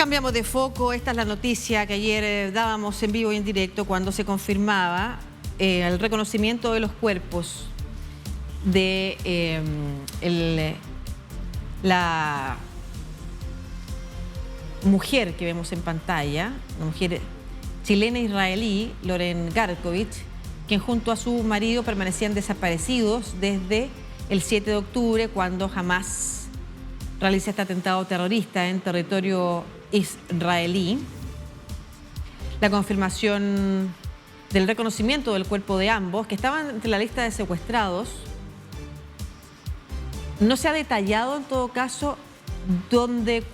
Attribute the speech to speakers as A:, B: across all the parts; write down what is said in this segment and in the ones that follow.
A: Cambiamos de foco. Esta es la noticia que ayer dábamos en vivo y en directo cuando se confirmaba el reconocimiento de los cuerpos de la mujer que vemos en pantalla, una mujer chilena-israelí, Loren Garkovich, quien junto a su marido permanecían desaparecidos desde el 7 de octubre, cuando Hamás realiza este atentado terrorista en territorio israelí. La confirmación del reconocimiento del cuerpo de ambos, que estaban entre la lista de secuestrados. No se ha detallado en todo caso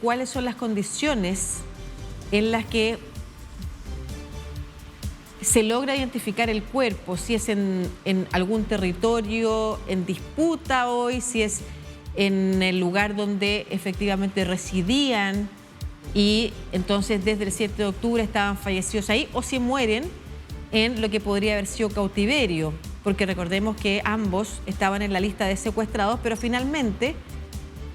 A: cuáles son las condiciones en las que se logra identificar el cuerpo, si es en algún territorio en disputa hoy, si es en el lugar donde efectivamente residían y entonces desde el 7 de octubre estaban fallecidos ahí, o si mueren en lo que podría haber sido cautiverio, porque recordemos que ambos estaban en la lista de secuestrados, pero finalmente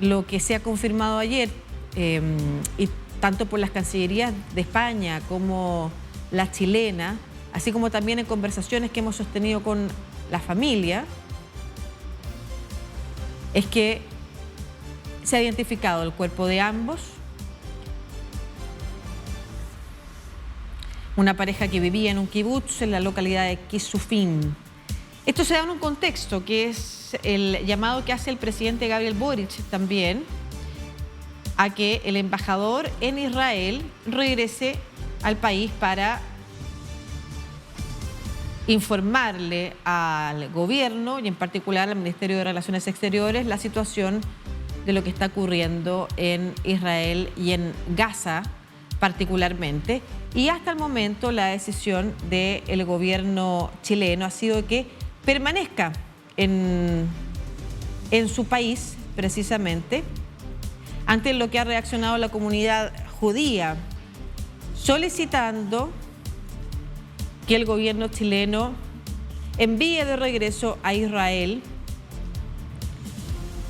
A: lo que se ha confirmado ayer, y tanto por las cancillerías de España como la chilena, así como también en conversaciones que hemos sostenido con la familia, es que se ha identificado el cuerpo de ambos, una pareja que vivía en un kibutz en la localidad de Kisufim. Esto se da en un contexto que es el llamado que hace el presidente Gabriel Boric también a que el embajador en Israel regrese al país para informarle al gobierno y en particular al Ministerio de Relaciones Exteriores la situación de lo que está ocurriendo en Israel y en Gaza particularmente. Y hasta el momento la decisión del gobierno chileno ha sido que permanezca en su país precisamente ante lo que ha reaccionado la comunidad judía, solicitando que el gobierno chileno envíe de regreso a Israel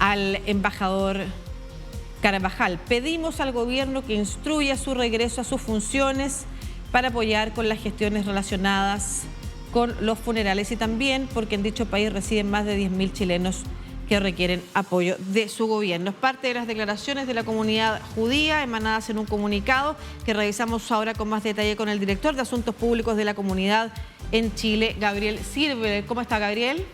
A: al embajador Carvajal. Pedimos al gobierno que instruya su regreso a sus funciones para apoyar con las gestiones relacionadas con los funerales y también porque en dicho país residen más de 10.000 chilenos que requieren apoyo de su gobierno. Es parte de las declaraciones de la comunidad judía emanadas en un comunicado que revisamos ahora con más detalle con el director de Asuntos Públicos de la comunidad en Chile, Gabriel Sirver. ¿Cómo está, Gabriel?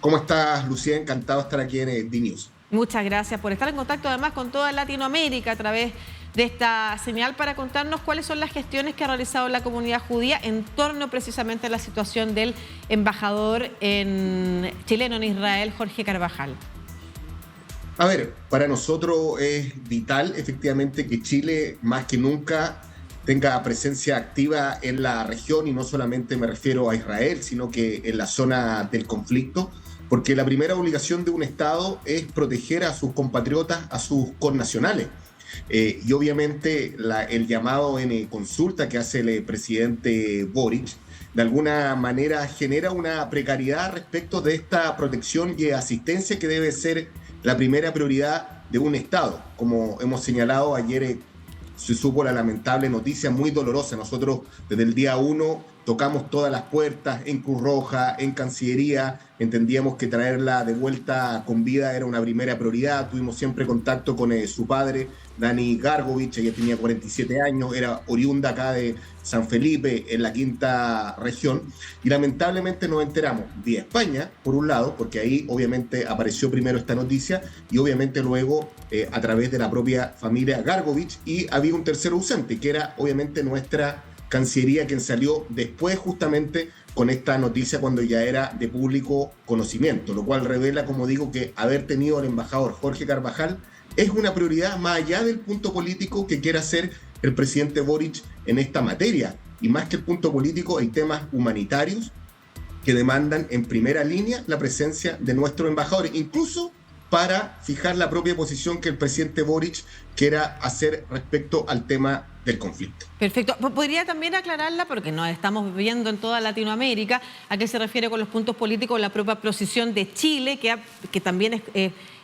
B: ¿Cómo estás, Lucía? Encantado de estar aquí en DNews.
A: Muchas gracias por estar en contacto además con toda Latinoamérica a través de esta señal para contarnos cuáles son las gestiones que ha realizado la comunidad judía en torno precisamente a la situación del embajador chileno en Israel, Jorge Carvajal.
B: A ver, para nosotros es vital efectivamente que Chile más que nunca tenga presencia activa en la región y no solamente me refiero a Israel, sino que en la zona del conflicto, porque la primera obligación de un Estado es proteger a sus compatriotas, a sus connacionales. Y obviamente el llamado en consulta que hace el presidente Boric de alguna manera genera una precariedad respecto de esta protección y asistencia que debe ser la primera prioridad de un Estado. Como hemos señalado ayer, se supo la lamentable noticia muy dolorosa. Nosotros desde el día 1 tocamos todas las puertas en Cruz Roja, en Cancillería, entendíamos que traerla de vuelta con vida era una primera prioridad. Tuvimos siempre contacto con su padre, Dani Gargovich. Ella tenía 47 años, era oriunda acá de San Felipe, en la quinta región, y lamentablemente nos enteramos vía España, por un lado, porque ahí obviamente apareció primero esta noticia, y obviamente luego a través de la propia familia Gargovich, y había un tercero ausente, que era obviamente nuestra Cancillería, quien salió después justamente con esta noticia cuando ya era de público conocimiento, lo cual revela, como digo, que haber tenido al embajador Jorge Carvajal es una prioridad más allá del punto político que quiera hacer el presidente Boric en esta materia. Y más que el punto político, hay temas humanitarios que demandan en primera línea la presencia de nuestros embajadores, incluso para fijar la propia posición que el presidente Boric quiera hacer respecto al tema del conflicto.
A: Perfecto. ¿Podría también aclararla, porque nos estamos viendo en toda Latinoamérica, a qué se refiere con los puntos políticos la propia posición de Chile, que también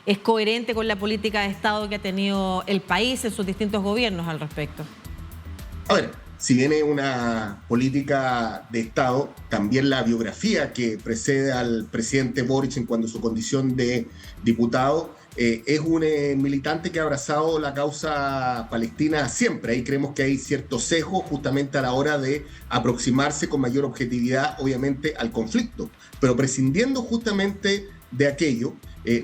A: es coherente con la política de Estado que ha tenido el país en sus distintos gobiernos al respecto.
B: A ver, si viene una política de Estado, también la biografía que precede al presidente Boric en cuanto a su condición de diputado, es un militante que ha abrazado la causa palestina siempre. Ahí creemos que hay cierto sesgo justamente a la hora de aproximarse con mayor objetividad, obviamente, al conflicto. Pero prescindiendo justamente de aquello,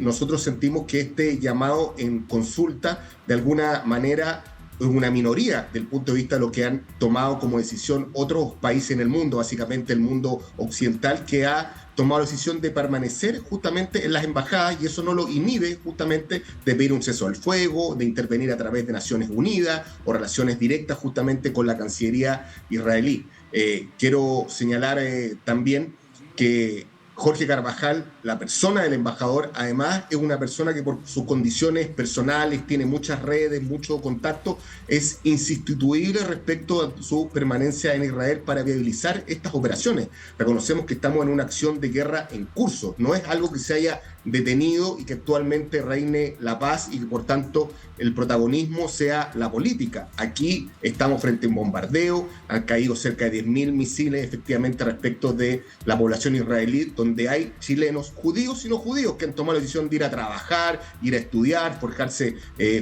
B: nosotros sentimos que este llamado en consulta, de alguna manera, es una minoría del punto de vista de lo que han tomado como decisión otros países en el mundo, básicamente el mundo occidental, que ha tomado la decisión de permanecer justamente en las embajadas, y eso no lo inhibe justamente de pedir un cese al fuego, de intervenir a través de Naciones Unidas o relaciones directas justamente con la Cancillería israelí. Quiero señalar también que Jorge Carvajal, la persona del embajador, además es una persona que por sus condiciones personales, tiene muchas redes, mucho contacto, es insustituible respecto a su permanencia en Israel para viabilizar estas operaciones. Reconocemos que estamos en una acción de guerra en curso, no es algo que se haya detenido y que actualmente reine la paz y que por tanto el protagonismo sea la política. Aquí estamos frente a un bombardeo, han caído cerca de 10.000 misiles efectivamente respecto de la población israelí, donde hay chilenos, judíos y no judíos, que han tomado la decisión de ir a trabajar, ir a estudiar, forjarse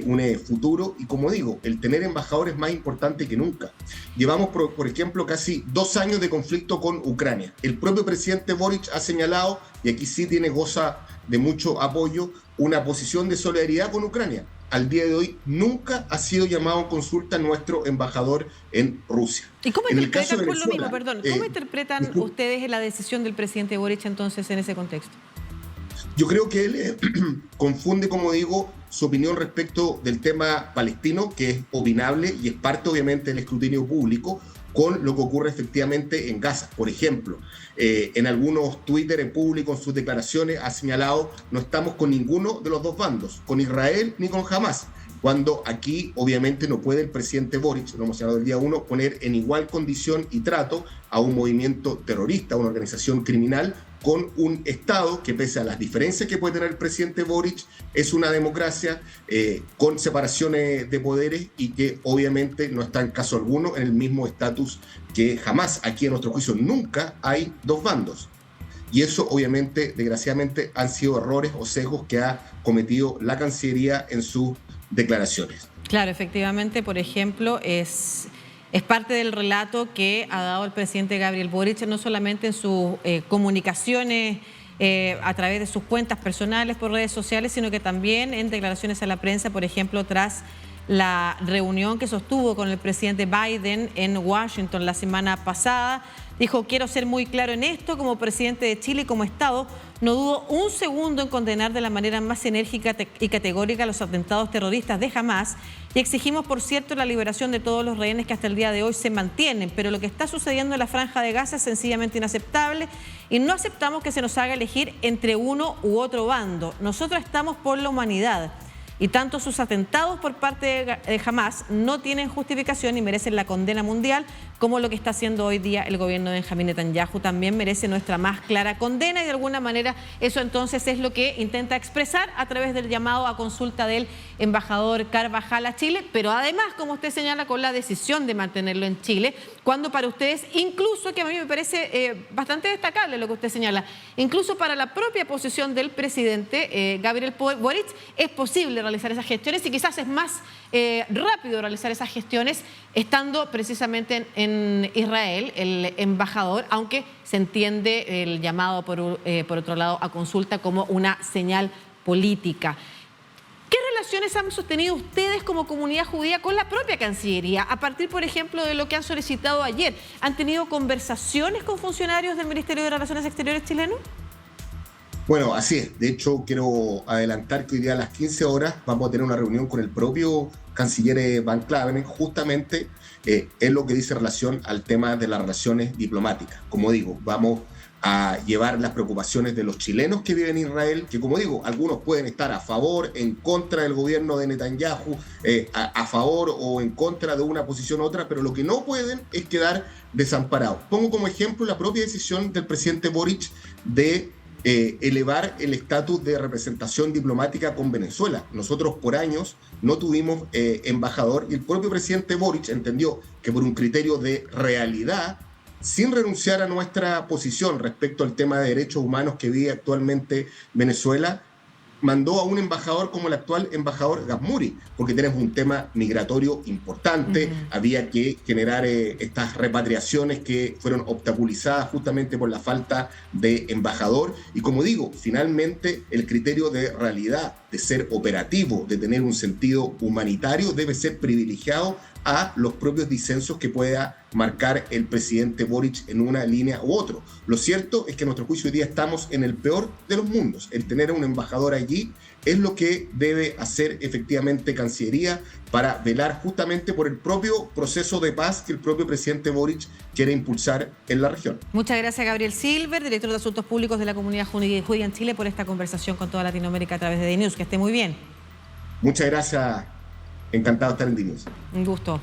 B: un futuro, y como digo, el tener embajadores es más importante que nunca. Llevamos, por ejemplo, casi 2 años de conflicto con Ucrania. El propio presidente Boric ha señalado, y aquí sí goza de mucho apoyo, una posición de solidaridad con Ucrania. Al día de hoy nunca ha sido llamado a consulta nuestro embajador en Rusia.
A: ¿Y cómo
B: en
A: interpretan, por lo mismo, perdón, cómo interpretan ustedes la decisión del presidente Boric entonces en ese contexto?
B: Yo creo que él confunde, como digo, su opinión respecto del tema palestino, que es opinable y es parte obviamente del escrutinio público, con lo que ocurre efectivamente en Gaza. Por ejemplo, en algunos Twitter en público, en sus declaraciones, ha señalado: no estamos con ninguno de los dos bandos, con Israel ni con Hamás, cuando aquí obviamente no puede el presidente Boric, lo hemos señalado el día 1, poner en igual condición y trato a un movimiento terrorista, a una organización criminal, con un Estado que, pese a las diferencias que puede tener el presidente Boric, es una democracia con separaciones de poderes y que obviamente no está en caso alguno en el mismo estatus que Hamás. Aquí, en nuestro juicio, nunca hay dos bandos. Y eso, obviamente, desgraciadamente, han sido errores o sesgos que ha cometido la Cancillería en sus declaraciones.
A: Claro, efectivamente, por ejemplo, es parte del relato que ha dado el presidente Gabriel Boric, no solamente en sus comunicaciones a través de sus cuentas personales por redes sociales, sino que también en declaraciones a la prensa, por ejemplo, tras la reunión que sostuvo con el presidente Biden en Washington la semana pasada. Dijo: quiero ser muy claro en esto, como presidente de Chile y como Estado, no dudo un segundo en condenar de la manera más enérgica y categórica los atentados terroristas de Hamás, y exigimos, por cierto, la liberación de todos los rehenes que hasta el día de hoy se mantienen, pero lo que está sucediendo en la Franja de Gaza es sencillamente inaceptable y no aceptamos que se nos haga elegir entre uno u otro bando. Nosotros estamos por la humanidad. Y tanto sus atentados por parte de Hamás no tienen justificación y merecen la condena mundial, como lo que está haciendo hoy día el gobierno de Benjamín Netanyahu también merece nuestra más clara condena, y de alguna manera eso entonces es lo que intenta expresar a través del llamado a consulta del embajador Carvajal a Chile, pero además, como usted señala, con la decisión de mantenerlo en Chile, cuando para ustedes, incluso, que a mí me parece bastante destacable lo que usted señala, incluso para la propia posición del presidente Gabriel Boric, es posible realizar esas gestiones, y quizás es más rápido realizar esas gestiones estando precisamente en Israel, el embajador, aunque se entiende el llamado por otro lado a consulta como una señal política. ¿Qué relaciones han sostenido ustedes como comunidad judía con la propia Cancillería? A partir, por ejemplo, de lo que han solicitado ayer, ¿han tenido conversaciones con funcionarios del Ministerio de Relaciones Exteriores chileno?
B: Bueno, así es. De hecho, quiero adelantar que hoy día a las 15 horas vamos a tener una reunión con el propio canciller Van Claveren, justamente en lo que dice relación al tema de las relaciones diplomáticas. Como digo, vamos a llevar las preocupaciones de los chilenos que viven en Israel, que, como digo, algunos pueden estar a favor, en contra del gobierno de Netanyahu, a favor o en contra de una posición u otra, pero lo que no pueden es quedar desamparados. Pongo como ejemplo la propia decisión del presidente Boric de elevar el estatus de representación diplomática con Venezuela. Nosotros por años no tuvimos embajador y el propio presidente Boric entendió que por un criterio de realidad, sin renunciar a nuestra posición respecto al tema de derechos humanos que vive actualmente Venezuela, mandó a un embajador como el actual embajador Gazmuri, porque tenemos un tema migratorio importante, había que generar estas repatriaciones que fueron obstaculizadas justamente por la falta de embajador, y como digo, finalmente el criterio de realidad, de ser operativo, de tener un sentido humanitario, debe ser privilegiado a los propios disensos que pueda marcar el presidente Boric en una línea u otro. Lo cierto es que a nuestro juicio hoy día estamos en el peor de los mundos. El tener a un embajador allí es lo que debe hacer efectivamente Cancillería para velar justamente por el propio proceso de paz que el propio presidente Boric quiere impulsar en la región.
A: Muchas gracias, Gabriel Silver, director de Asuntos Públicos de la Comunidad Judía en Chile, por esta conversación con toda Latinoamérica a través de DNews. Que esté muy bien.
B: Muchas gracias. Encantado de estar en DNews.
A: Un gusto.